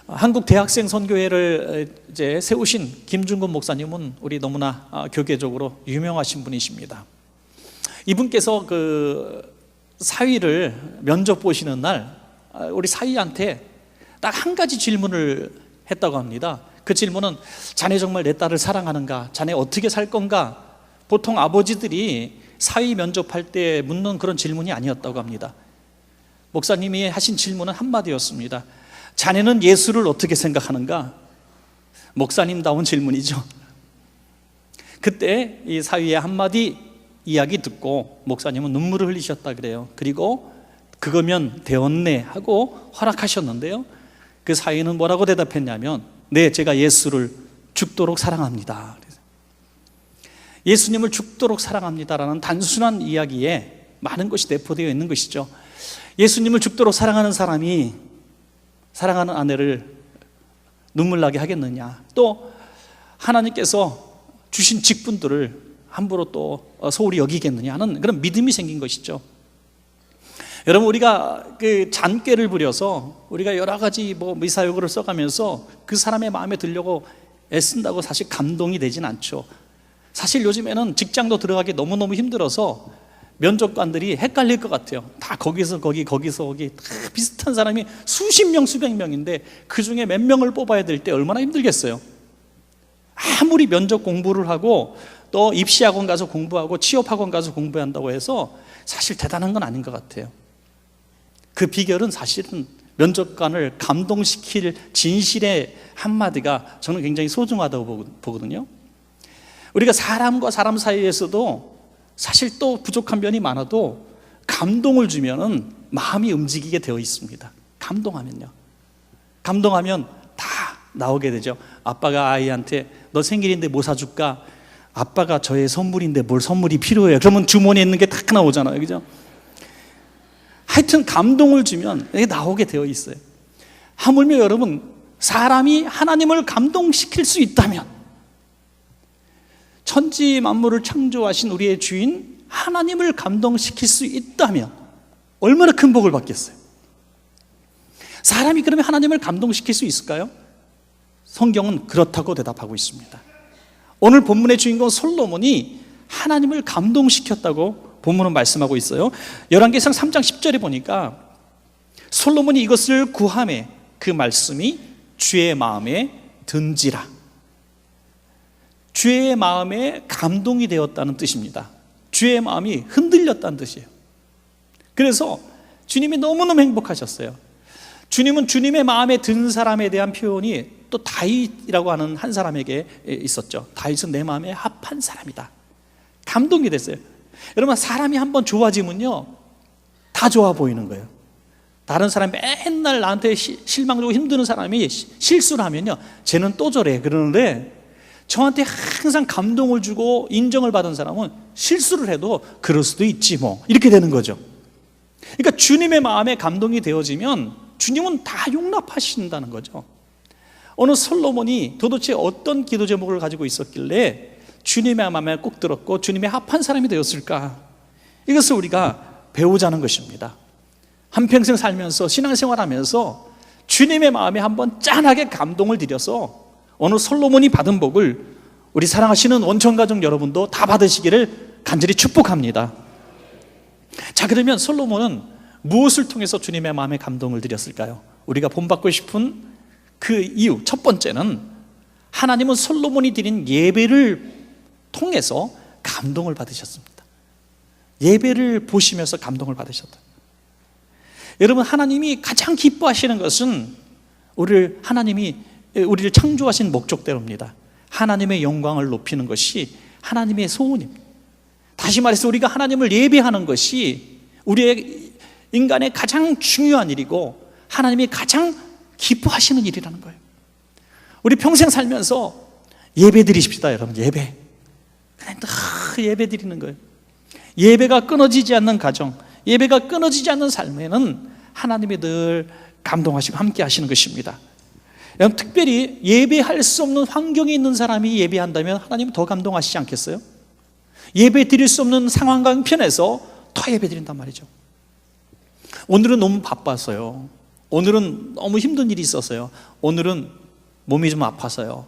한국 대학생 선교회를 이제 세우신 김준곤 목사님은 우리 너무나 교계적으로 유명하신 분이십니다. 이분께서 그 사위를 면접 보시는 날 우리 사위한테 딱 한 가지 질문을 했다고 합니다. 그 질문은 자네 정말 내 딸을 사랑하는가? 자네 어떻게 살 건가? 보통 아버지들이 사위 면접할 때 묻는 그런 질문이 아니었다고 합니다. 목사님이 하신 질문은 한마디였습니다. 자네는 예수를 어떻게 생각하는가? 목사님다운 질문이죠. 그때 이 사위의 한마디 이야기 듣고 목사님은 눈물을 흘리셨다 그래요. 그리고 그거면 되었네 하고 허락하셨는데요, 그 사위는 뭐라고 대답했냐면, 네, 제가 예수를 죽도록 사랑합니다. 예수님을 죽도록 사랑합니다라는 단순한 이야기에 많은 것이 내포되어 있는 것이죠. 예수님을 죽도록 사랑하는 사람이 사랑하는 아내를 눈물 나게 하겠느냐, 또 하나님께서 주신 직분들을 함부로 또 소홀히 여기겠느냐 하는 그런 믿음이 생긴 것이죠. 여러분, 우리가 그 잔꾀를 부려서 우리가 여러 가지 미사여구를 써가면서 그 사람의 마음에 들려고 애쓴다고 사실 감동이 되진 않죠. 사실 요즘에는 직장도 들어가기 너무너무 힘들어서 면접관들이 헷갈릴 것 같아요. 다 거기서 거기, 거기서 거기 다 비슷한 사람이 수십 명, 수백 명인데 그 중에 몇 명을 뽑아야 될 때 얼마나 힘들겠어요. 아무리 면접 공부를 하고 또 입시학원 가서 공부하고 취업학원 가서 공부한다고 해서 사실 대단한 건 아닌 것 같아요. 그 비결은 사실은 면접관을 감동시킬 진실의 한마디가 저는 굉장히 소중하다고 보거든요. 우리가 사람과 사람 사이에서도 사실 또 부족한 면이 많아도 감동을 주면은 마음이 움직이게 되어 있습니다. 감동하면 다 나오게 되죠. 아빠가 아이한테 너 생일인데 뭐 사줄까? 아빠가 저의 선물인데 뭘 선물이 필요해요? 그러면 주머니에 있는 게 딱 나오잖아요, 그죠? 하여튼 감동을 주면 이게 나오게 되어 있어요. 하물며 여러분, 사람이 하나님을 감동시킬 수 있다면, 천지 만물을 창조하신 우리의 주인 하나님을 감동시킬 수 있다면 얼마나 큰 복을 받겠어요. 사람이 그러면 하나님을 감동시킬 수 있을까요? 성경은 그렇다고 대답하고 있습니다. 오늘 본문의 주인공 솔로몬이 하나님을 감동시켰다고 본문은 말씀하고 있어요. 열왕기상 3장 10절에 보니까 솔로몬이 이것을 구하매 그 말씀이 주의 마음에 든지라. 주의 마음에 감동이 되었다는 뜻입니다. 주의 마음이 흔들렸다는 뜻이에요. 그래서 주님이 너무너무 행복하셨어요. 주님은 주님의 마음에 든 사람에 대한 표현이 또 다윗이라고 하는 한 사람에게 있었죠. 다윗은 내 마음에 합한 사람이다. 감동이 됐어요. 여러분, 사람이 한번 좋아지면요 다 좋아 보이는 거예요. 다른 사람이 맨날 나한테 실망 주고 힘드는 사람이 실수를 하면요, 쟤는 또 저래 그러는데, 저한테 항상 감동을 주고 인정을 받은 사람은 실수를 해도 그럴 수도 있지 뭐, 이렇게 되는 거죠. 그러니까 주님의 마음에 감동이 되어지면 주님은 다 용납하신다는 거죠. 어느 솔로몬이 도대체 어떤 기도 제목을 가지고 있었길래 주님의 마음에 꼭 들었고 주님의 합한 사람이 되었을까? 이것을 우리가 배우자는 것입니다. 한평생 살면서 신앙생활하면서 주님의 마음에 한번 짠하게 감동을 들여서 어느 솔로몬이 받은 복을 우리 사랑하시는 원천가족 여러분도 다 받으시기를 간절히 축복합니다. 자, 그러면 솔로몬은 무엇을 통해서 주님의 마음에 감동을 드렸을까요? 우리가 본받고 싶은 그 이유, 첫 번째는 하나님은 솔로몬이 드린 예배를 통해서 감동을 받으셨습니다. 예배를 보시면서 감동을 받으셨다. 여러분, 하나님이 가장 기뻐하시는 것은 하나님이 우리를 창조하신 목적대로입니다. 하나님의 영광을 높이는 것이 하나님의 소원입니다. 다시 말해서 우리가 하나님을 예배하는 것이 우리의 인간의 가장 중요한 일이고 하나님이 가장 기뻐하시는 일이라는 거예요. 우리 평생 살면서 예배 드리십시다, 여러분. 예배. 그냥 예배 드리는 거예요. 예배가 끊어지지 않는 가정, 예배가 끊어지지 않는 삶에는 하나님이 늘 감동하시고 함께 하시는 것입니다. 여러분, 특별히 예배할 수 없는 환경에 있는 사람이 예배한다면 하나님은 더 감동하시지 않겠어요? 예배 드릴 수 없는 상황과 형편에서 더 예배 드린단 말이죠. 오늘은 너무 바빠서요, 오늘은 너무 힘든 일이 있었어요. 오늘은 몸이 좀 아파서요.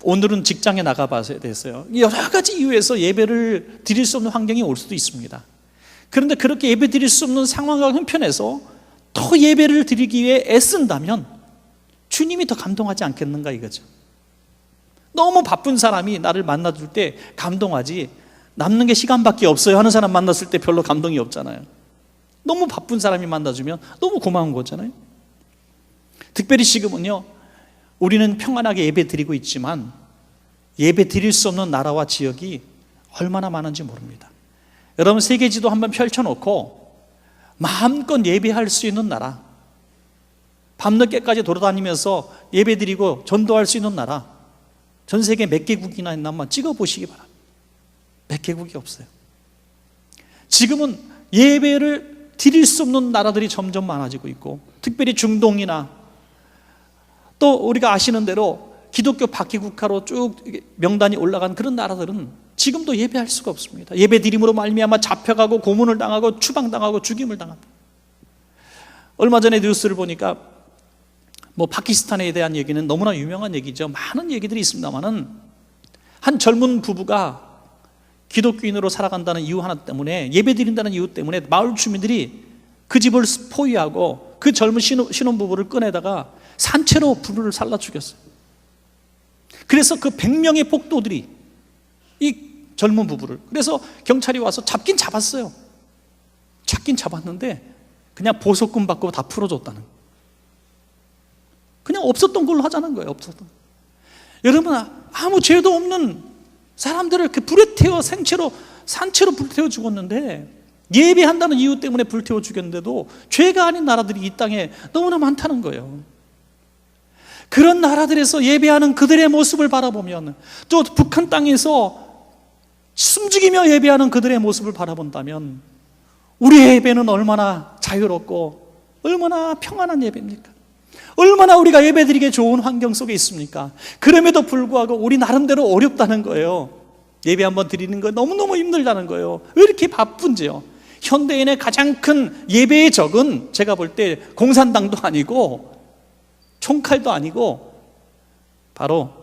오늘은 직장에 나가봐야 됐어요. 여러 가지 이유에서 예배를 드릴 수 없는 환경이 올 수도 있습니다. 그런데 그렇게 예배 드릴 수 없는 상황과 형편에서 더 예배를 드리기 위해 애쓴다면 주님이 더 감동하지 않겠는가 이거죠. 너무 바쁜 사람이 나를 만나줄 때 감동하지, 남는 게 시간밖에 없어요 하는 사람 만났을 때 별로 감동이 없잖아요. 너무 바쁜 사람이 만나주면 너무 고마운 거잖아요. 특별히 지금은요, 우리는 평안하게 예배 드리고 있지만 예배 드릴 수 없는 나라와 지역이 얼마나 많은지 모릅니다. 여러분, 세계지도 한번 펼쳐놓고 마음껏 예배할 수 있는 나라, 밤늦게까지 돌아다니면서 예배 드리고 전도할 수 있는 나라, 전 세계 몇 개국이나 있나 한번 찍어보시기 바랍니다. 몇 개국이 없어요. 지금은 예배를 드릴 수 없는 나라들이 점점 많아지고 있고, 특별히 중동이나 또 우리가 아시는 대로 기독교 박해국가로 쭉 명단이 올라간 그런 나라들은 지금도 예배할 수가 없습니다. 예배 드림으로 말미암아 잡혀가고 고문을 당하고 추방당하고 죽임을 당합니다. 얼마 전에 뉴스를 보니까 파키스탄에 대한 얘기는 너무나 유명한 얘기죠. 많은 얘기들이 있습니다만은 한 젊은 부부가 기독교인으로 살아간다는 이유 하나 때문에, 예배 드린다는 이유 때문에 마을 주민들이 그 집을 포위하고 그 젊은 신혼부부를 꺼내다가 산채로 불을 살라 죽였어요. 그래서 그 100명의 폭도들이 이 젊은 부부를, 그래서 경찰이 와서 잡긴 잡았어요. 잡긴 잡았는데 그냥 보석금 받고 다 풀어줬다는, 그냥 없었던 걸로 하자는 거예요. 없었던. 여러분, 아무 죄도 없는 사람들을 그 불에 태워 산채로 불태워 죽었는데, 예배한다는 이유 때문에 불태워 죽였는데도 죄가 아닌 나라들이 이 땅에 너무나 많다는 거예요. 그런 나라들에서 예배하는 그들의 모습을 바라보면, 또 북한 땅에서 숨죽이며 예배하는 그들의 모습을 바라본다면 우리의 예배는 얼마나 자유롭고 얼마나 평안한 예배입니까? 얼마나 우리가 예배드리기에 좋은 환경 속에 있습니까? 그럼에도 불구하고 우리 나름대로 어렵다는 거예요. 예배 한번 드리는 거 너무너무 힘들다는 거예요. 왜 이렇게 바쁜지요? 현대인의 가장 큰 예배의 적은 제가 볼 때 공산당도 아니고 총칼도 아니고 바로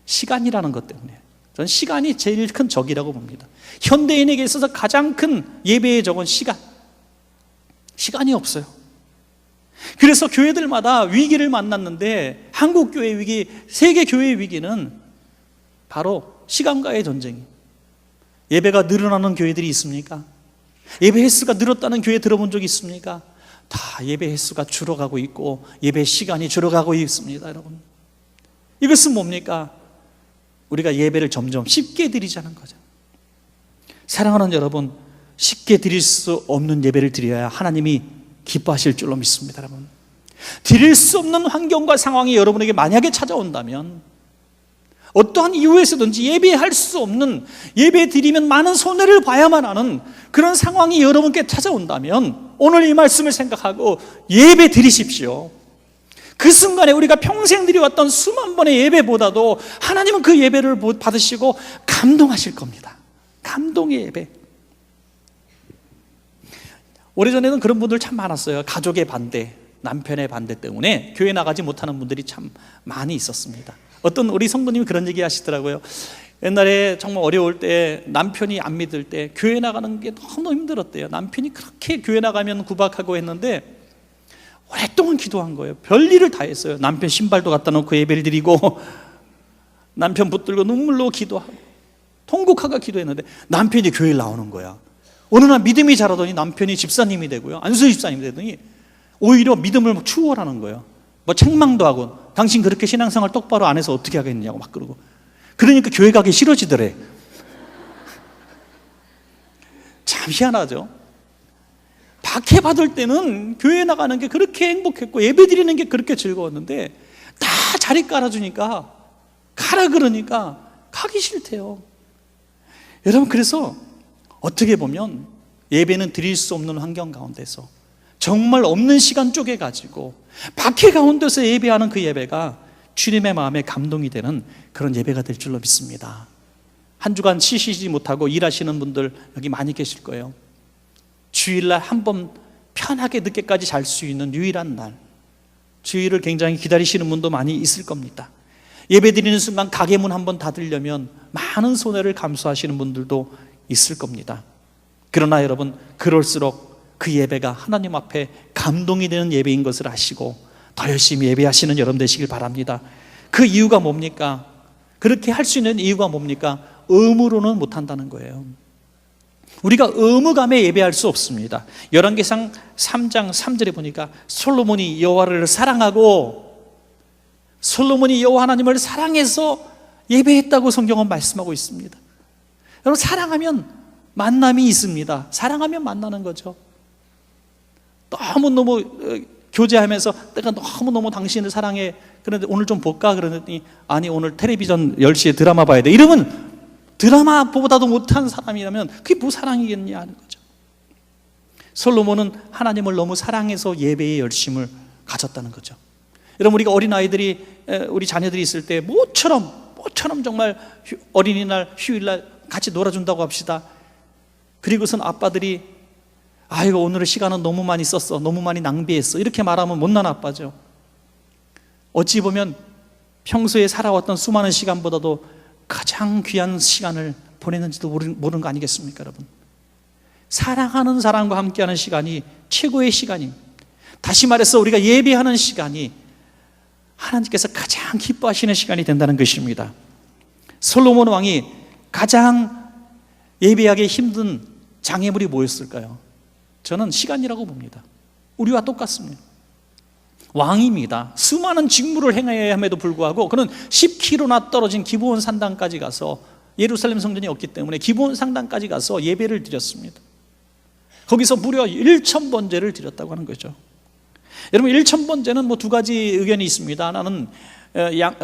시간이라는 것 때문에, 저는 시간이 제일 큰 적이라고 봅니다. 현대인에게 있어서 가장 큰 예배의 적은 시간이 없어요. 그래서 교회들마다 위기를 만났는데, 한국 교회의 위기, 세계 교회의 위기는 바로 시간과의 전쟁이에요. 예배가 늘어나는 교회들이 있습니까? 예배 횟수가 늘었다는 교회 들어본 적 있습니까? 다 예배 횟수가 줄어가고 있고 예배 시간이 줄어가고 있습니다. 여러분, 이것은 뭡니까? 우리가 예배를 점점 쉽게 드리자는 거죠. 사랑하는 여러분, 쉽게 드릴 수 없는 예배를 드려야 하나님이 기뻐하실 줄로 믿습니다. 여러분, 드릴 수 없는 환경과 상황이 여러분에게 만약에 찾아온다면, 어떠한 이유에서든지 예배할 수 없는, 예배 드리면 많은 손해를 봐야만 하는 그런 상황이 여러분께 찾아온다면 오늘 이 말씀을 생각하고 예배 드리십시오. 그 순간에 우리가 평생 드려왔던 수만 번의 예배보다도 하나님은 그 예배를 받으시고 감동하실 겁니다. 감동의 예배. 오래전에는 그런 분들 참 많았어요. 가족의 반대, 남편의 반대 때문에 교회 나가지 못하는 분들이 참 많이 있었습니다. 어떤 우리 성도님이 그런 얘기 하시더라고요. 옛날에 정말 어려울 때, 남편이 안 믿을 때 교회 나가는 게 너무 힘들었대요. 남편이 그렇게 교회 나가면 구박하고 했는데 오랫동안 기도한 거예요. 별일을 다 했어요. 남편 신발도 갖다 놓고 예배를 드리고, 남편 붙들고 눈물로 기도하고 통곡하고 기도했는데 남편이 교회에 나오는 거야. 어느 날 믿음이 자라더니 남편이 집사님이 되고요, 안수 집사님이 되더니 오히려 믿음을 막 추월하는 거예요. 책망도 하고, 당신 그렇게 신앙생활 똑바로 안 해서 어떻게 하겠냐고 막 그러고. 그러니까 교회 가기 싫어지더래. 참 희한하죠. 박해받을 때는 교회 나가는 게 그렇게 행복했고 예배 드리는 게 그렇게 즐거웠는데, 다 자리 깔아주니까, 가라 그러니까 가기 싫대요. 여러분, 그래서 어떻게 보면 예배는 드릴 수 없는 환경 가운데서, 정말 없는 시간 쪼개가지고 박해 가운데서 예배하는 그 예배가 주님의 마음에 감동이 되는 그런 예배가 될 줄로 믿습니다. 한 주간 쉬시지 못하고 일하시는 분들 여기 많이 계실 거예요. 주일날 한 번 편하게 늦게까지 잘 수 있는 유일한 날, 주일을 굉장히 기다리시는 분도 많이 있을 겁니다. 예배 드리는 순간 가게 문 한번 닫으려면 많은 손해를 감수하시는 분들도 있을 겁니다. 그러나 여러분, 그럴수록 그 예배가 하나님 앞에 감동이 되는 예배인 것을 아시고 더 열심히 예배하시는 여러분 되시길 바랍니다. 그 이유가 뭡니까? 그렇게 할 수 있는 이유가 뭡니까? 의무로는 못한다는 거예요. 우리가 의무감에 예배할 수 없습니다. 열왕기상 3장 3절에 보니까 솔로몬이 여호와를 사랑하고, 솔로몬이 여호와 하나님을 사랑해서 예배했다고 성경은 말씀하고 있습니다. 여러분, 사랑하면 만남이 있습니다. 사랑하면 만나는 거죠. 너무너무 교제하면서 내가 너무너무 당신을 사랑해, 그런데 오늘 좀 볼까? 그러더니 아니, 오늘 텔레비전 10시에 드라마 봐야 돼. 이러면 드라마보다도 못한 사람이라면 그게 뭐 사랑이겠냐 하는 거죠. 솔로몬은 하나님을 너무 사랑해서 예배의 열심을 가졌다는 거죠. 여러분, 우리가 어린아이들이, 우리 자녀들이 있을 때 모처럼 정말 어린이날 휴일날 같이 놀아준다고 합시다. 그리고선 아빠들이 아이고, 오늘의 시간은 너무 많이 썼어, 너무 많이 낭비했어, 이렇게 말하면 못난 아빠죠. 어찌 보면 평소에 살아왔던 수많은 시간보다도 가장 귀한 시간을 보냈는지도 모르는 거 아니겠습니까, 여러분? 사랑하는 사람과 함께하는 시간이 최고의 시간입니다. 다시 말해서 우리가 예배하는 시간이 하나님께서 가장 기뻐하시는 시간이 된다는 것입니다. 솔로몬 왕이 가장 예배하기 힘든 장애물이 뭐였을까요? 저는 시간이라고 봅니다. 우리와 똑같습니다. 왕입니다. 수많은 직무를 행해야 함에도 불구하고 그는 10km나 떨어진 기브온 산당까지 가서, 예루살렘 성전이 없기 때문에 기브온 산당까지 가서 예배를 드렸습니다. 거기서 무려 1000번제를 드렸다고 하는 거죠. 여러분, 1000번제는 뭐 두 가지 의견이 있습니다. 하나는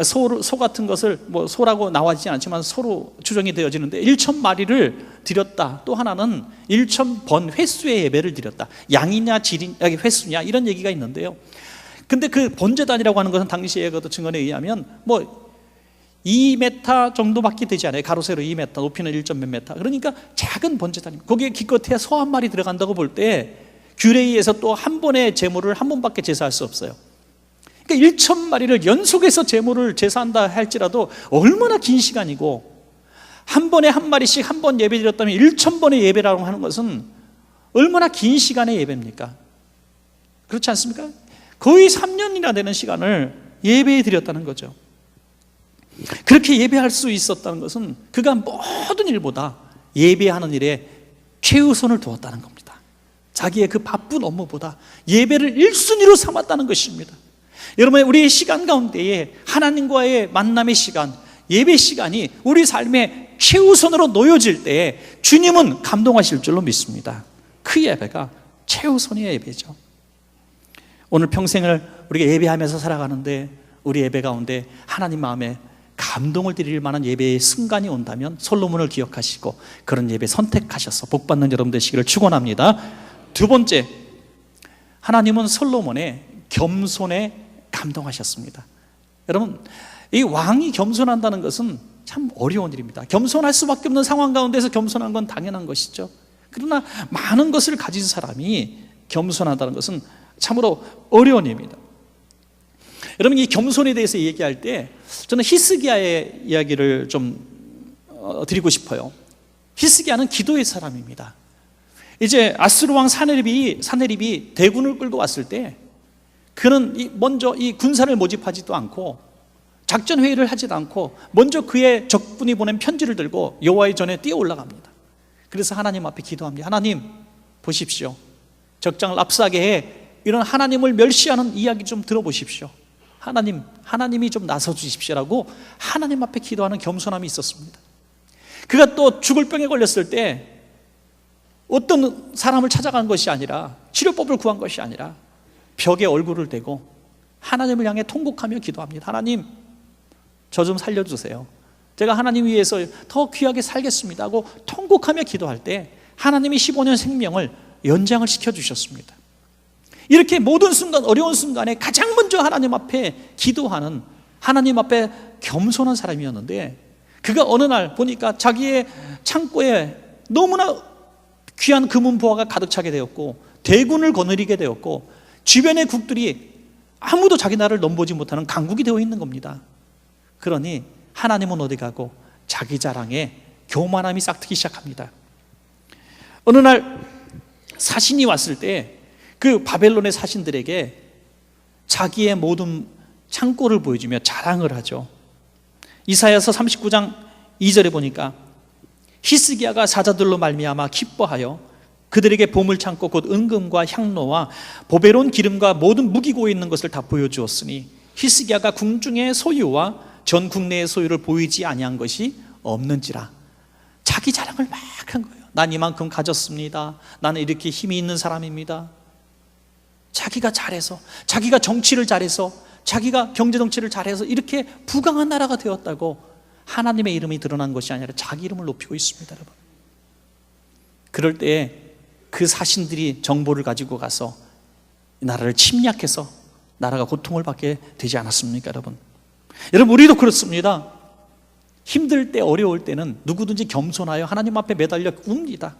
소 같은 것을, 뭐 소라고 나와지지 않지만 소로 추정이 되어지는데 1000마리를 드렸다. 또 하나는 1000번 횟수의 예배를 드렸다. 양이냐 질이냐 횟수냐 이런 얘기가 있는데요. 근데 그 번제단이라고 하는 것은 당시의 그 증언에 의하면 뭐 2m 정도밖에 되지 않아요. 가로 세로 2m, 높이는 1몇 m. 그러니까 작은 번제단입니다. 거기에 기껏해야 소 한 마리 들어간다고 볼 때 규례에서 또 한 번의 제물을 한 번밖에 제사할 수 없어요. 그러니까 1000마리를 연속해서 제물을 제사한다 할지라도 얼마나 긴 시간이고, 한 번에 한 마리씩 한 번 예배 드렸다면 1000번의 예배라고 하는 것은 얼마나 긴 시간의 예배입니까? 그렇지 않습니까? 거의 3년이나 되는 시간을 예배에 드렸다는 거죠. 그렇게 예배할 수 있었다는 것은 그가 모든 일보다 예배하는 일에 최우선을 두었다는 겁니다. 자기의 그 바쁜 업무보다 예배를 1순위로 삼았다는 것입니다. 여러분, 우리의 시간 가운데에 하나님과의 만남의 시간, 예배 시간이 우리 삶의 최우선으로 놓여질 때에 주님은 감동하실 줄로 믿습니다. 그 예배가 최우선의 예배죠. 오늘 평생을 우리가 예배하면서 살아가는데 우리 예배 가운데 하나님 마음에 감동을 드릴 만한 예배의 순간이 온다면 솔로몬을 기억하시고 그런 예배 선택하셔서 복받는 여러분 되시기를 축원합니다. 두 번째, 하나님은 솔로몬의 겸손에 감동하셨습니다. 여러분, 이 왕이 겸손한다는 것은 참 어려운 일입니다. 겸손할 수밖에 없는 상황 가운데서 겸손한 건 당연한 것이죠. 그러나 많은 것을 가진 사람이 겸손하다는 것은 참으로 어려운 일입니다. 여러분, 이 겸손에 대해서 얘기할 때 저는 히스기야의 이야기를 좀 드리고 싶어요. 히스기야는 기도의 사람입니다. 이제 아수르 왕 사네립이 대군을 끌고 왔을 때 그는 먼저 이 군사를 모집하지도 않고 작전 회의를 하지도 않고 먼저 그의 적군이 보낸 편지를 들고 여호와의 전에 뛰어 올라갑니다. 그래서 하나님 앞에 기도합니다. 하나님 보십시오. 적장을 압수하게 해. 이런 하나님을 멸시하는 이야기 좀 들어보십시오. 하나님이 좀 나서 주십시오라고 하나님 앞에 기도하는 겸손함이 있었습니다. 그가 또 죽을 병에 걸렸을 때 어떤 사람을 찾아간 것이 아니라, 치료법을 구한 것이 아니라 벽에 얼굴을 대고 하나님을 향해 통곡하며 기도합니다. 하나님, 저 좀 살려주세요. 제가 하나님 위해서 더 귀하게 살겠습니다 하고 통곡하며 기도할 때 하나님이 15년 생명을 연장을 시켜주셨습니다. 이렇게 모든 순간, 어려운 순간에 가장 먼저 하나님 앞에 기도하는, 하나님 앞에 겸손한 사람이었는데, 그가 어느 날 보니까 자기의 창고에 너무나 귀한 금은 보화가 가득 차게 되었고 대군을 거느리게 되었고 주변의 국들이 아무도 자기 나라를 넘보지 못하는 강국이 되어 있는 겁니다. 그러니 하나님은 어디 가고 자기 자랑에 교만함이 싹트기 시작합니다. 어느 날 사신이 왔을 때 그 바벨론의 사신들에게 자기의 모든 창고를 보여주며 자랑을 하죠. 이사야서 39장 2절에 보니까 히스기야가 사자들로 말미암아 기뻐하여 그들에게 보물창고 곧 은금과 향로와 보배로운 기름과 모든 무기고 있는 것을 다 보여주었으니 히스기야가 궁중의 소유와 전 국내의 소유를 보이지 아니한 것이 없는지라. 자기 자랑을 막 한 거예요. 난 이만큼 가졌습니다. 나는 이렇게 힘이 있는 사람입니다. 자기가 잘해서, 자기가 정치를 잘해서, 자기가 경제 정치를 잘해서 이렇게 부강한 나라가 되었다고 하나님의 이름이 드러난 것이 아니라 자기 이름을 높이고 있습니다, 여러분. 그럴 때 그 사신들이 정보를 가지고 가서 나라를 침략해서 나라가 고통을 받게 되지 않았습니까, 여러분? 여러분, 우리도 그렇습니다. 힘들 때, 어려울 때는 누구든지 겸손하여 하나님 앞에 매달려 웁니다.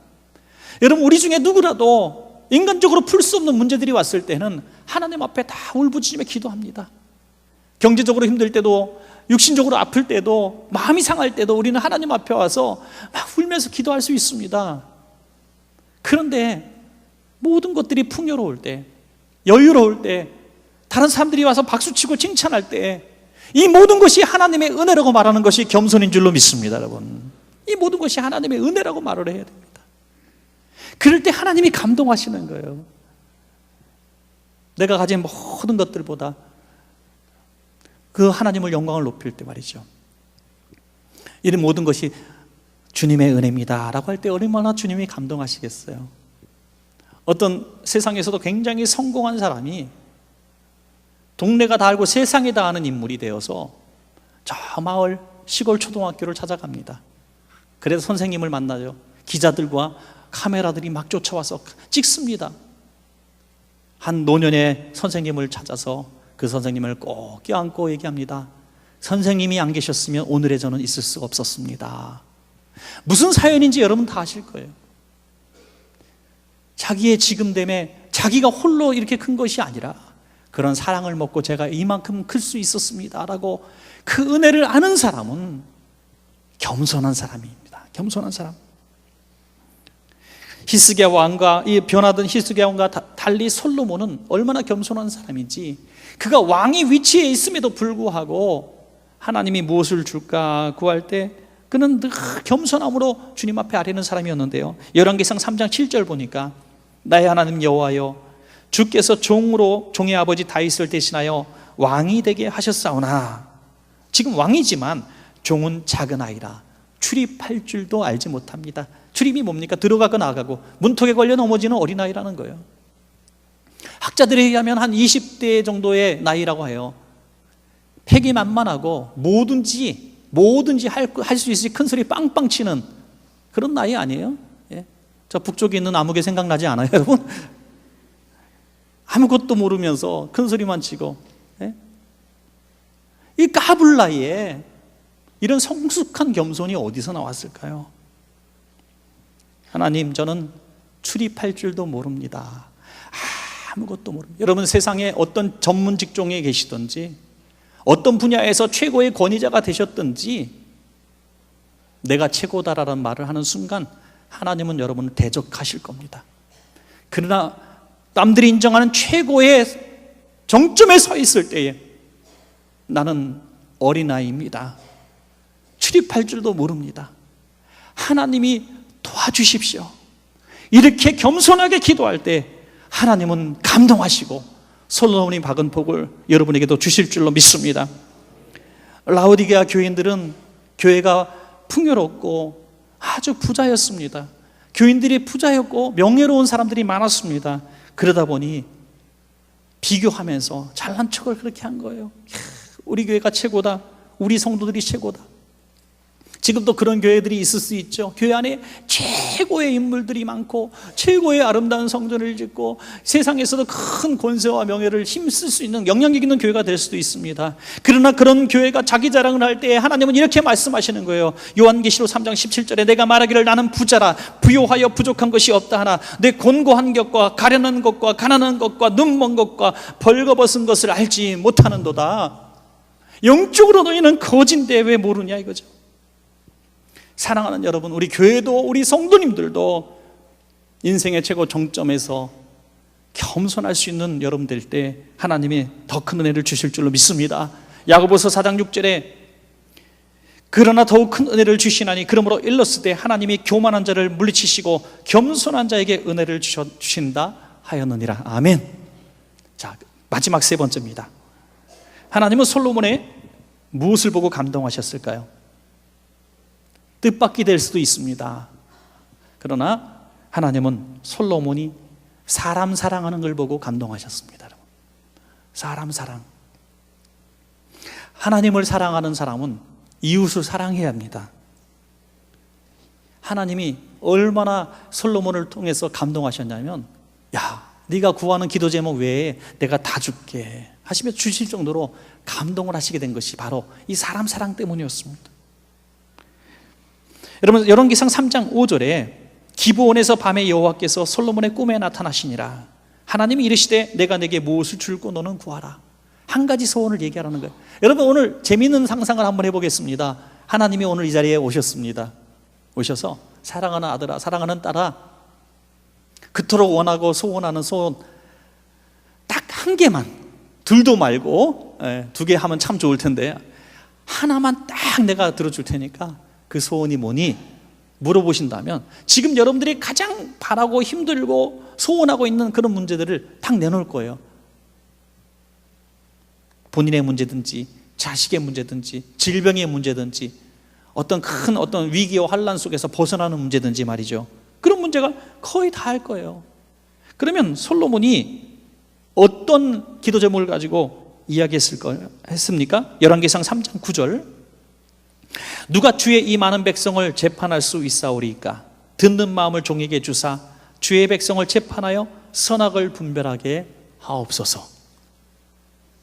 여러분, 우리 중에 누구라도 인간적으로 풀 수 없는 문제들이 왔을 때는 하나님 앞에 다 울부짖으며 기도합니다. 경제적으로 힘들 때도, 육신적으로 아플 때도, 마음이 상할 때도 우리는 하나님 앞에 와서 막 울면서 기도할 수 있습니다. 그런데 모든 것들이 풍요로울 때, 여유로울 때, 다른 사람들이 와서 박수치고 칭찬할 때 이 모든 것이 하나님의 은혜라고 말하는 것이 겸손인 줄로 믿습니다, 여러분. 이 모든 것이 하나님의 은혜라고 말을 해야 됩니다. 그럴 때 하나님이 감동하시는 거예요. 내가 가진 모든 것들보다 그 하나님을 영광을 높일 때 말이죠. 이런 모든 것이 주님의 은혜입니다 라고 할 때 얼마나 주님이 감동하시겠어요. 어떤 세상에서도 굉장히 성공한 사람이 동네가 다 알고 세상이 다 아는 인물이 되어서 저 마을 시골 초등학교를 찾아갑니다. 그래서 선생님을 만나죠. 기자들과 카메라들이 막 쫓아와서 찍습니다. 한 노년의 선생님을 찾아서 그 선생님을 꼭 껴안고 얘기합니다. 선생님이 안 계셨으면 오늘의 저는 있을 수가 없었습니다. 무슨 사연인지 여러분 다 아실 거예요. 자기의 지금됨에 자기가 홀로 이렇게 큰 것이 아니라 그런 사랑을 먹고 제가 이만큼 클 수 있었습니다 라고 그 은혜를 아는 사람은 겸손한 사람입니다. 겸손한 사람. 히스기야 왕과 이 변하던 히스기야 왕과 달리 솔로몬은 얼마나 겸손한 사람인지, 그가 왕의 위치에 있음에도 불구하고 하나님이 무엇을 줄까 구할 때 그는 늘 겸손함으로 주님 앞에 아뢰는 사람이었는데요. 열왕기상 3장 7절 보니까 나의 하나님 여호와여, 주께서 종의 아버지 다윗을 대신하여 왕이 되게 하셨사오나 지금 왕이지만 종은 작은 아이라 출입할 줄도 알지 못합니다. 출입이 뭡니까? 들어가고 나가고 문턱에 걸려 넘어지는 어린아이라는 거예요. 학자들에 의하면 한 20대 정도의 나이라고 해요. 패기만만하고 뭐든지 할 수 있을 큰 소리 빵빵 치는 그런 나이 아니에요? 예? 저 북쪽에 있는 아무개 생각나지 않아요, 여러분? 아무것도 모르면서 큰 소리만 치고, 예? 이 까불 나이에 이런 성숙한 겸손이 어디서 나왔을까요? 하나님, 저는 출입할 줄도 모릅니다. 아무것도 모릅니다. 여러분, 세상에 어떤 전문 직종에 계시든지 어떤 분야에서 최고의 권위자가 되셨든지 내가 최고다라는 말을 하는 순간 하나님은 여러분을 대적하실 겁니다. 그러나 남들이 인정하는 최고의 정점에 서 있을 때에 나는 어린아이입니다. 출입할 줄도 모릅니다. 하나님이 도와주십시오. 이렇게 겸손하게 기도할 때 하나님은 감동하시고 솔로몬이 박은 복을 여러분에게도 주실 줄로 믿습니다. 라오디게아 교인들은 교회가 풍요롭고 아주 부자였습니다. 교인들이 부자였고 명예로운 사람들이 많았습니다. 그러다 보니 비교하면서 잘난 척을 그렇게 한 거예요. 우리 교회가 최고다, 우리 성도들이 최고다. 지금도 그런 교회들이 있을 수 있죠. 교회 안에 최고의 인물들이 많고 최고의 아름다운 성전을 짓고 세상에서도 큰 권세와 명예를 힘쓸 수 있는 영향력 있는 교회가 될 수도 있습니다. 그러나 그런 교회가 자기 자랑을 할 때 하나님은 이렇게 말씀하시는 거예요. 요한계시록 3장 17절에 내가 말하기를 나는 부자라 부요하여 부족한 것이 없다 하나 내 곤고한 것과 가련한 것과 가난한 것과 눈먼 것과 벌거벗은 것을 알지 못하는도다. 영적으로 너희는 거진데 왜 모르냐 이거죠. 사랑하는 여러분, 우리 교회도 우리 성도님들도 인생의 최고 정점에서 겸손할 수 있는 여러분 될 때 하나님이 더 큰 은혜를 주실 줄로 믿습니다. 야고보서 4장 6절에 그러나 더욱 큰 은혜를 주시나니 그러므로 일렀을 하나님이 교만한 자를 물리치시고 겸손한 자에게 은혜를 주신다 하였느니라. 아멘. 자, 마지막 세 번째입니다. 하나님은 솔로몬의 무엇을 보고 감동하셨을까요? 뜻밖이 될 수도 있습니다. 그러나 하나님은 솔로몬이 사람 사랑하는 걸 보고 감동하셨습니다. 사람 사랑. 하나님을 사랑하는 사람은 이웃을 사랑해야 합니다. 하나님이 얼마나 솔로몬을 통해서 감동하셨냐면, 야, 네가 구하는 기도 제목 외에 내가 다 줄게 하시며 주실 정도로 감동을 하시게 된 것이 바로 이 사람 사랑 때문이었습니다. 여러분, 열왕기상 3장 5절에 기브온에서 밤에 여호와께서 솔로몬의 꿈에 나타나시니라. 하나님이 이르시되 내가 내게 무엇을 줄고 너는 구하라. 한 가지 소원을 얘기하라는 거예요. 여러분, 오늘 재미있는 상상을 한번 해보겠습니다. 하나님이 오늘 이 자리에 오셨습니다. 오셔서 사랑하는 아들아, 사랑하는 딸아, 그토록 원하고 소원하는 소원 딱 한 개만, 둘도 말고, 두 개 하면 참 좋을 텐데 하나만 딱 내가 들어줄 테니까 그 소원이 뭐니? 물어보신다면 지금 여러분들이 가장 바라고 힘들고 소원하고 있는 그런 문제들을 딱 내놓을 거예요. 본인의 문제든지 자식의 문제든지 질병의 문제든지 어떤 큰 위기와 환난 속에서 벗어나는 문제든지 말이죠. 그런 문제가 거의 다 할 거예요. 그러면 솔로몬이 어떤 기도 제목을 가지고 이야기했습니까? 열왕기상 3장 9절 누가 주의 이 많은 백성을 재판할 수 있사오리이까? 듣는 마음을 종에게 주사 주의 백성을 재판하여 선악을 분별하게 하옵소서.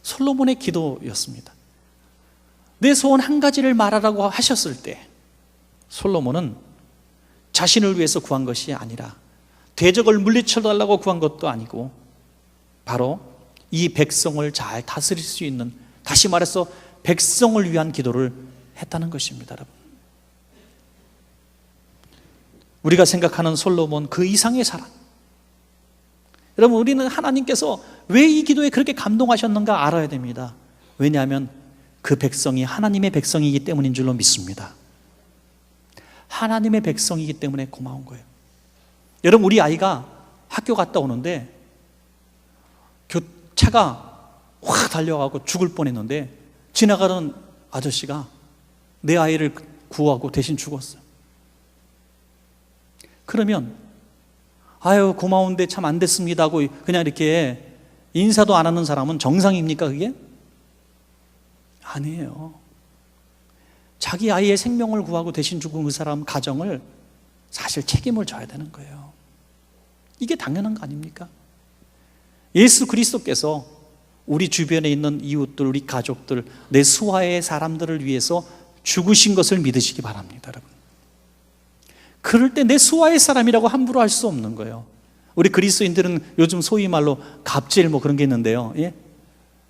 솔로몬의 기도였습니다. 내 소원 한 가지를 말하라고 하셨을 때 솔로몬은 자신을 위해서 구한 것이 아니라 대적을 물리쳐달라고 구한 것도 아니고 바로 이 백성을 잘 다스릴 수 있는, 다시 말해서 백성을 위한 기도를 했다는 것입니다. 여러분, 우리가 생각하는 솔로몬 그 이상의 사랑. 여러분, 우리는 하나님께서 왜 이 기도에 그렇게 감동하셨는가 알아야 됩니다. 왜냐하면 그 백성이 하나님의 백성이기 때문인 줄로 믿습니다. 하나님의 백성이기 때문에 고마운 거예요. 여러분, 우리 아이가 학교 갔다 오는데 차가 확 달려가고 죽을 뻔했는데 지나가던 아저씨가 내 아이를 구하고 대신 죽었어요. 그러면 아유 고마운데 참 안 됐습니다 하고 그냥 이렇게 인사도 안 하는 사람은 정상입니까 그게? 아니에요. 자기 아이의 생명을 구하고 대신 죽은 그 사람 가정을 사실 책임을 져야 되는 거예요. 이게 당연한 거 아닙니까? 예수 그리스도께서 우리 주변에 있는 이웃들, 우리 가족들, 내 수하의 사람들을 위해서 죽으신 것을 믿으시기 바랍니다. 여러분, 그럴 때 내 수하의 사람이라고 함부로 할 수 없는 거예요. 우리 그리스도인들은 요즘 소위 말로 갑질 그런 게 있는데요, 예?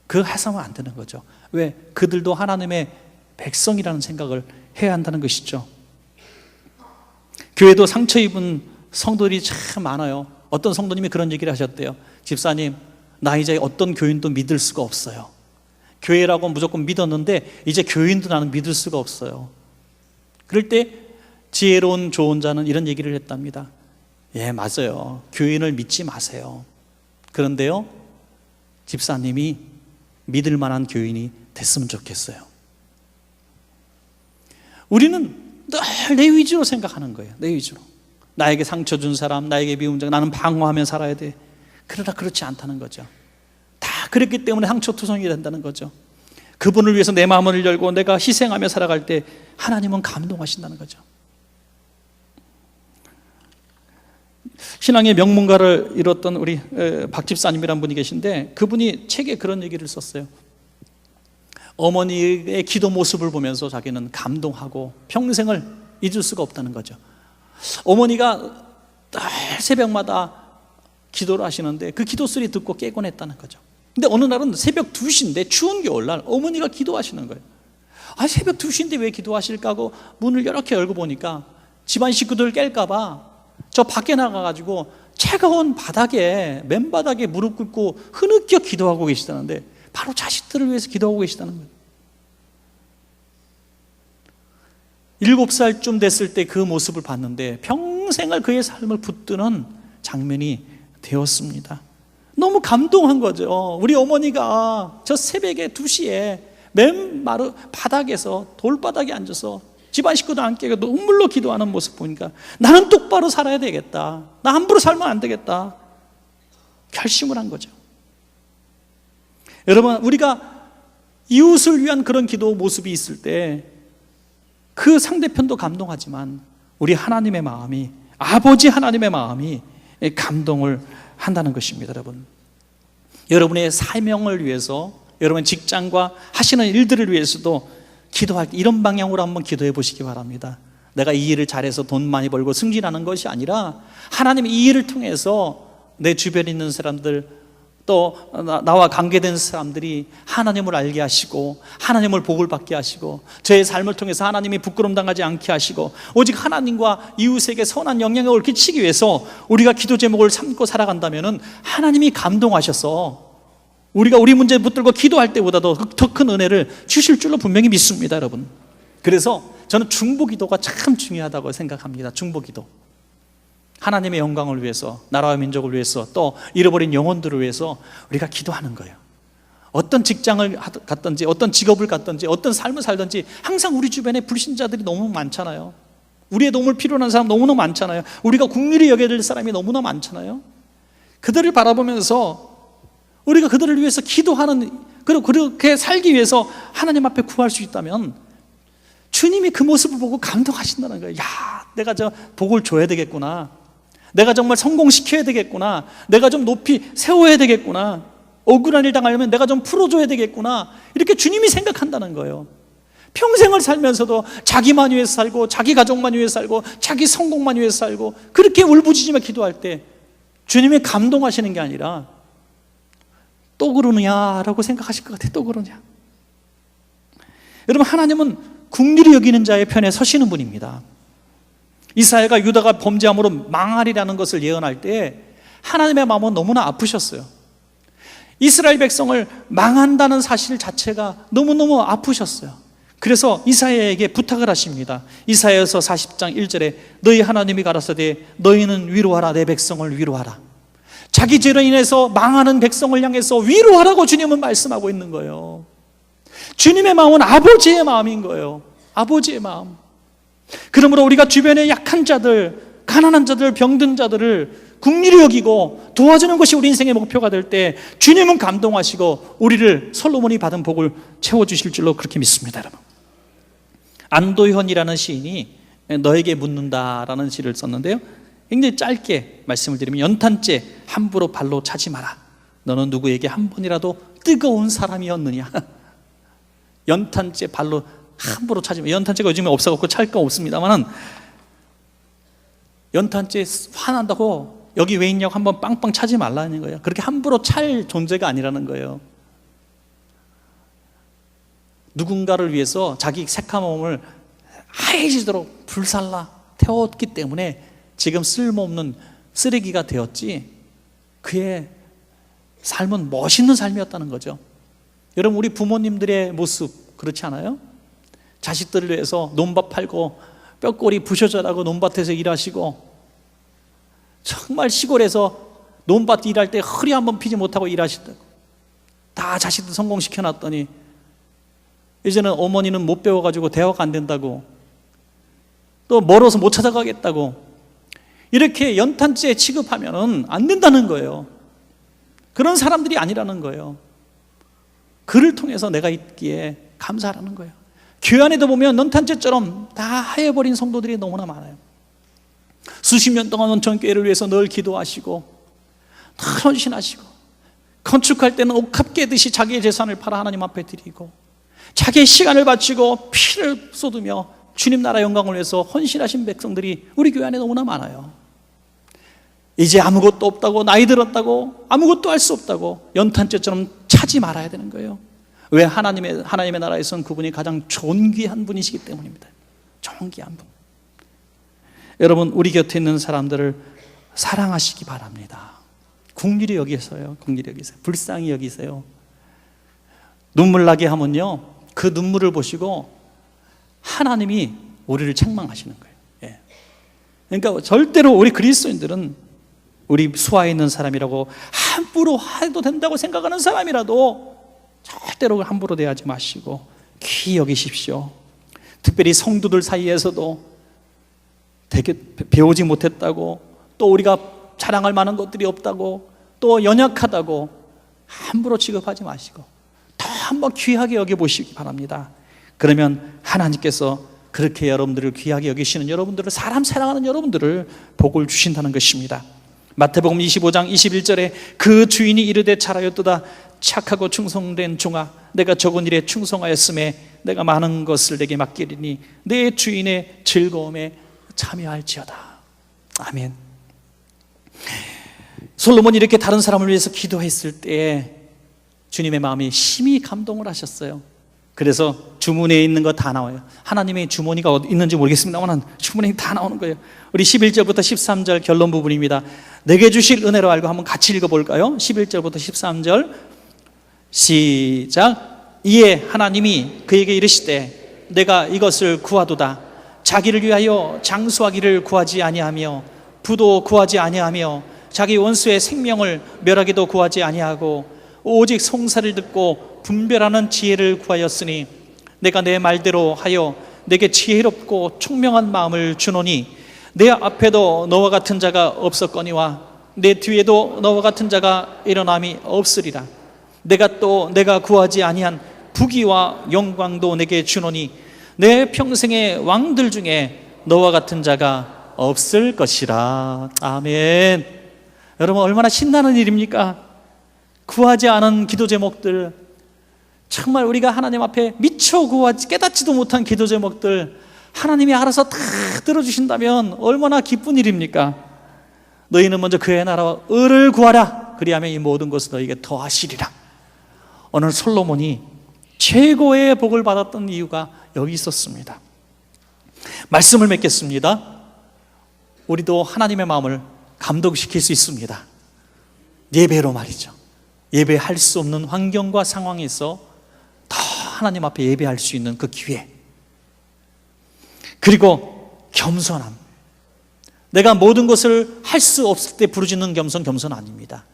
그거 해서는 안 되는 거죠. 왜? 그들도 하나님의 백성이라는 생각을 해야 한다는 것이죠. 교회도 상처 입은 성도들이 참 많아요. 어떤 성도님이 그런 얘기를 하셨대요. 집사님, 나 이제 어떤 교인도 믿을 수가 없어요. 교회라고 무조건 믿었는데 이제 교인도 나는 믿을 수가 없어요. 그럴 때 지혜로운 조언자는 이런 얘기를 했답니다. 예, 맞아요. 교인을 믿지 마세요. 그런데요, 집사님이 믿을 만한 교인이 됐으면 좋겠어요. 우리는 늘 내 위주로 생각하는 거예요. 내 위주로. 나에게 상처 준 사람, 나에게 미운 자, 나는 방어하며 살아야 돼. 그러나 그렇지 않다는 거죠. 다 그랬기 때문에 상처투성이 된다는 거죠. 그분을 위해서 내 마음을 열고 내가 희생하며 살아갈 때 하나님은 감동하신다는 거죠. 신앙의 명문가를 이뤘던 우리 박 집사님이라는 분이 계신데, 그분이 책에 그런 얘기를 썼어요. 어머니의 기도 모습을 보면서 자기는 감동하고 평생을 잊을 수가 없다는 거죠. 어머니가 늘 새벽마다 기도를 하시는데 그 기도 소리 듣고 깨곤 했다는 거죠. 근데 어느 날은 새벽 2시인데 추운 겨울날 어머니가 기도하시는 거예요. 새벽 2시인데 왜 기도하실까 하고 문을 이렇게 열고 보니까 집안 식구들 깰까 봐 저 밖에 나가가지고 차가운 바닥에, 맨바닥에 무릎 꿇고 흐느껴 기도하고 계시다는데, 바로 자식들을 위해서 기도하고 계시다는 거예요. 7살쯤 됐을 때 그 모습을 봤는데 평생을 그의 삶을 붙드는 장면이 되었습니다. 너무 감동한 거죠. 우리 어머니가 저 새벽에 2시에 맨 바닥에서, 돌바닥에 앉아서 집안 식구도 안 깨고 눈물로 기도하는 모습 보니까 나는 똑바로 살아야 되겠다, 나 함부로 살면 안 되겠다 결심을 한 거죠. 여러분, 우리가 이웃을 위한 그런 기도 모습이 있을 때 그 상대편도 감동하지만 우리 하나님의 마음이, 아버지 하나님의 마음이 감동을 한다는 것입니다. 여러분의 사명을 위해서, 여러분 직장과 하시는 일들을 위해서도 기도할 때 이런 방향으로 한번 기도해 보시기 바랍니다. 내가 이 일을 잘해서 돈 많이 벌고 승진하는 것이 아니라 하나님이 이 일을 통해서 내 주변에 있는 사람들, 또 나와 관계된 사람들이 하나님을 알게 하시고 하나님을 복을 받게 하시고 저의 삶을 통해서 하나님이 부끄럼 당하지 않게 하시고 오직 하나님과 이웃에게 선한 영향력을 끼치기 위해서 우리가 기도 제목을 삼고 살아간다면 하나님이 감동하셔서 우리가 우리 문제 붙들고 기도할 때보다도 더 큰 은혜를 주실 줄로 분명히 믿습니다, 여러분. 그래서 저는 중보기도가 참 중요하다고 생각합니다. 중보기도, 하나님의 영광을 위해서, 나라와 민족을 위해서, 또 잃어버린 영혼들을 위해서 우리가 기도하는 거예요. 어떤 직장을 갔든지, 어떤 직업을 갖든지, 어떤 삶을 살든지 항상 우리 주변에 불신자들이 너무 많잖아요. 우리의 도움을 필요로 하는 사람 너무나 많잖아요. 우리가 국리를 여겨야 될 사람이 너무나 많잖아요. 그들을 바라보면서 우리가 그들을 위해서 기도하는, 그리고 그렇게 살기 위해서 하나님 앞에 구할 수 있다면 주님이 그 모습을 보고 감동하신다는 거예요. 야, 내가 저 복을 줘야 되겠구나, 내가 정말 성공시켜야 되겠구나, 내가 좀 높이 세워야 되겠구나, 억울한 일 당하려면 내가 좀 풀어줘야 되겠구나, 이렇게 주님이 생각한다는 거예요. 평생을 살면서도 자기만 위해서 살고 자기 가족만 위해서 살고 자기 성공만 위해서 살고 그렇게 울부짖으며 기도할 때 주님이 감동하시는 게 아니라 또 그러느냐라고 생각하실 것 같아요. 또 그러냐. 여러분, 하나님은 긍휼히 여기는 자의 편에 서시는 분입니다. 이사야가 유다가 범죄함으로 망하리라는 것을 예언할 때 하나님의 마음은 너무나 아프셨어요. 이스라엘 백성을 망한다는 사실 자체가 너무너무 아프셨어요. 그래서 이사야에게 부탁을 하십니다. 이사야서 40장 1절에 너희 하나님이 가라사대 너희는 위로하라, 내 백성을 위로하라. 자기 죄로 인해서 망하는 백성을 향해서 위로하라고 주님은 말씀하고 있는 거예요. 주님의 마음은 아버지의 마음인 거예요. 아버지의 마음. 그러므로 우리가 주변의 약한 자들, 가난한 자들, 병든 자들을 긍휼히 여기고 도와주는 것이 우리 인생의 목표가 될 때 주님은 감동하시고 우리를 솔로몬이 받은 복을 채워주실 줄로 그렇게 믿습니다, 여러분. 안도현이라는 시인이 너에게 묻는다라는 시를 썼는데요, 굉장히 짧게 말씀을 드리면, 연탄재 함부로 발로 차지 마라. 너는 누구에게 한 번이라도 뜨거운 사람이었느냐. 연탄재 발로 함부로 차지 마. 연탄재가 요즘에 없어갖고 찰 거 없습니다만, 연탄재 화난다고 여기 왜 있냐고 한번 빵빵 차지 말라는 거예요. 그렇게 함부로 찰 존재가 아니라는 거예요. 누군가를 위해서 자기 색한 몸을 하얘지도록 불살라 태웠기 때문에 지금 쓸모없는 쓰레기가 되었지, 그의 삶은 멋있는 삶이었다는 거죠. 여러분, 우리 부모님들의 모습 그렇지 않아요? 자식들을 위해서 논밭 팔고 뼈꼬리 부셔져라고 논밭에서 일하시고, 정말 시골에서 논밭 일할 때 허리 한번 피지 못하고 일하시다고, 다 자식들 성공시켜놨더니 이제는 어머니는 못 배워가지고 대화가 안 된다고, 또 멀어서 못 찾아가겠다고, 이렇게 연탄재 취급하면 안 된다는 거예요. 그런 사람들이 아니라는 거예요. 그를 통해서 내가 있기에 감사하라는 거예요. 교회 안에도 보면 논탄재처럼 다 하여버린 성도들이 너무나 많아요. 수십 년 동안 온천교회를 위해서 늘 기도하시고 늘 헌신하시고, 건축할 때는 옥합 깨듯이 자기의 재산을 팔아 하나님 앞에 드리고, 자기의 시간을 바치고 피를 쏟으며 주님 나라 영광을 위해서 헌신하신 백성들이 우리 교회 안에 너무나 많아요. 이제 아무것도 없다고, 나이 들었다고 아무것도 할 수 없다고 연탄재처럼 차지 말아야 되는 거예요. 왜? 하나님의 나라에서는 그분이 가장 존귀한 분이시기 때문입니다. 존귀한 분. 여러분, 우리 곁에 있는 사람들을 사랑하시기 바랍니다. 긍휼히 여기세요. 긍휼히 여기세요. 불쌍히 여기세요. 눈물 나게 하면요, 그 눈물을 보시고 하나님이 우리를 책망하시는 거예요. 예. 그러니까 절대로 우리 그리스도인들은, 우리 수하에 있는 사람이라고 함부로 해도 된다고 생각하는 사람이라도 절대로 함부로 대하지 마시고 귀히 여기십시오. 특별히 성도들 사이에서도 되게 배우지 못했다고, 또 우리가 자랑할 만한 것들이 없다고, 또 연약하다고 함부로 취급하지 마시고 더 한번 귀하게 여겨보시기 바랍니다. 그러면 하나님께서 그렇게 여러분들을 귀하게 여기시는 여러분들을, 사람 사랑하는 여러분들을 복을 주신다는 것입니다. 마태복음 25장 21절에 그 주인이 이르되 잘하였도다 착하고 충성된 종아, 내가 적은 일에 충성하였음에 내가 많은 것을 내게 맡기리니 내 주인의 즐거움에 참여할지어다. 아멘. 솔로몬이 이렇게 다른 사람을 위해서 기도했을 때 주님의 마음이 심히 감동을 하셨어요. 그래서 주문에 있는 거 다 나와요. 하나님의 주머니가 어디 있는지 모르겠습니다만 주문에 다 나오는 거예요. 우리 11절부터 13절 결론 부분입니다. 내게 주실 은혜로 알고 한번 같이 읽어볼까요? 11절부터 13절 시작. 이에 하나님이 그에게 이르시되 내가 이것을 구하도다. 자기를 위하여 장수하기를 구하지 아니하며 부도 구하지 아니하며 자기 원수의 생명을 멸하기도 구하지 아니하고 오직 송사를 듣고 분별하는 지혜를 구하였으니 내가 내 말대로 하여 내게 지혜롭고 총명한 마음을 주노니 내 앞에도 너와 같은 자가 없었거니와 내 뒤에도 너와 같은 자가 일어남이 없으리라. 내가 구하지 아니한 부귀와 영광도 내게 주노니 내 평생의 왕들 중에 너와 같은 자가 없을 것이라. 아멘. 여러분, 얼마나 신나는 일입니까? 구하지 않은 기도 제목들, 정말 우리가 하나님 앞에 미처 구하지 깨닫지도 못한 기도 제목들 하나님이 알아서 다 들어주신다면 얼마나 기쁜 일입니까? 너희는 먼저 그의 나라와 의를 구하라. 그리하면 이 모든 것을 너희에게 더하시리라. 오늘 솔로몬이 최고의 복을 받았던 이유가 여기 있었습니다. 말씀을 맺겠습니다. 우리도 하나님의 마음을 감동시킬 수 있습니다. 예배로 말이죠. 예배할 수 없는 환경과 상황에서 더 하나님 앞에 예배할 수 있는 그 기회, 그리고 겸손함. 내가 모든 것을 할 수 없을 때 부르짖는 겸손 아닙니다.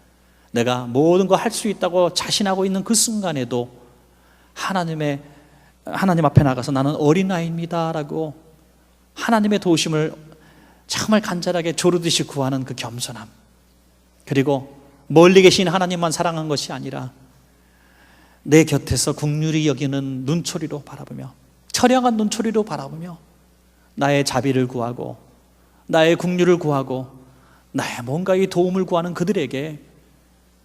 내가 모든 거 할 수 있다고 자신하고 있는 그 순간에도 하나님 앞에 나가서 나는 어린아이입니다 라고 하나님의 도우심을 정말 간절하게 조르듯이 구하는 그 겸손함, 그리고 멀리 계신 하나님만 사랑한 것이 아니라 내 곁에서 긍휼히 여기는 눈초리로 바라보며, 처량한 눈초리로 바라보며 나의 자비를 구하고 나의 긍휼을 구하고 나의 뭔가의 도움을 구하는 그들에게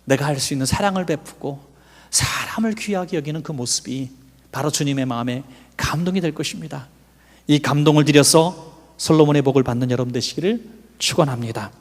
내가 할 수 있는 사랑을 베푸고 사람을 귀하게 여기는 그 모습이 바로 주님의 마음에 감동이 될 것입니다. 이 감동을 들여서 솔로몬의 복을 받는 여러분 되시기를 축원합니다.